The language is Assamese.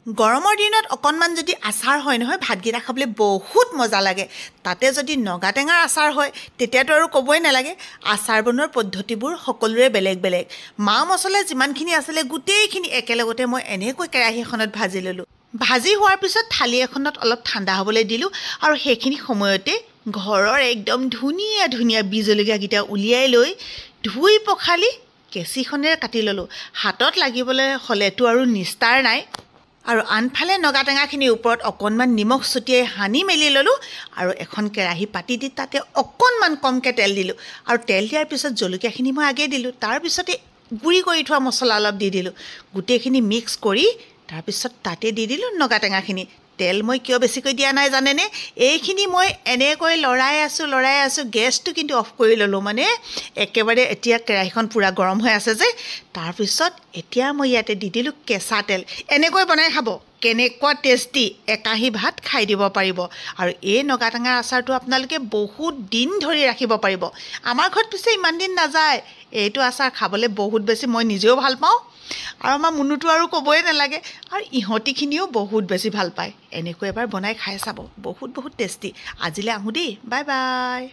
গৰমৰ দিনত অকণমান যদি আচাৰ হয় নহয় ভাতকেইটা খাবলৈ বহুত মজা লাগে তাতে যদি নগা টেঙাৰ আচাৰ হয় তেতিয়াতো আৰু ক'বই নালাগে আচাৰ বনোৱাৰ পদ্ধতিবোৰ সকলোৰে বেলেগ বেলেগ মা মছলা যিমানখিনি আছিলে গোটেইখিনি একেলগতে মই এনেকৈ কেৰাহী এখনত ভাজি ল'লোঁ ভাজি হোৱাৰ পিছত থালি এখনত অলপ ঠাণ্ডা হ'বলৈ দিলোঁ আৰু সেইখিনি সময়তে ঘৰৰ একদম ধুনীয়া ধুনীয়া বি জলকীয়াকেইটা উলিয়াই লৈ ধুই পখালি কেঁচিখনেৰে কাটি ল'লোঁ হাতত লাগিবলৈ হ'লেতো আৰু নিস্তাৰ নাই আৰু আনফালে নগা টেঙাখিনিৰ ওপৰত অকণমান নিমখ ছটিয়াই সানি মেলি ল'লোঁ আৰু এখন কেৰাহী পাতি দি তাতে অকণমান কমকৈ তেল দিলোঁ আৰু তেল দিয়াৰ পিছত জলকীয়াখিনি মই আগেয়ে দিলোঁ তাৰপিছতে গুড়ি কৰি থোৱা মছলা অলপ দি দিলোঁ গোটেইখিনি মিক্স কৰি তাৰপিছত তাতে দি দিলোঁ নগা টেঙাখিনি তেল মই কিয় বেছিকৈ দিয়া নাই জানেনে এইখিনি মই এনেকৈ লৰাই আছোঁ গেছটো কিন্তু অফ কৰি ল'লোঁ মানে একেবাৰে এতিয়া কেৰাহীখন পূৰা গৰম হৈ আছে যে তাৰপিছত এতিয়া মই ইয়াতে দি দিলোঁ কেঁচা তেল এনেকৈ বনাই খাব কেনেকুৱা টেষ্টি একাহী ভাত খাই দিব পাৰিব আৰু এই নগা টেঙাৰ আচাৰটো আপোনালোকে বহুত দিন ধৰি ৰাখিব পাৰিব আমাৰ ঘৰত পিছে ইমান দিন নাযায় এইটো আচাৰ খাবলৈ বহুত বেছি মই নিজেও ভাল পাওঁ আৰু আমাৰ মুনুটো আৰু ক'বই নালাগে আৰু ইহঁতিখিনিও বহুত বেছি ভাল পায় এনেকৈ এবাৰ বনাই খাই চাব বহুত বহুত টেষ্টি আজিলৈ আহোঁ দেই বাই বাই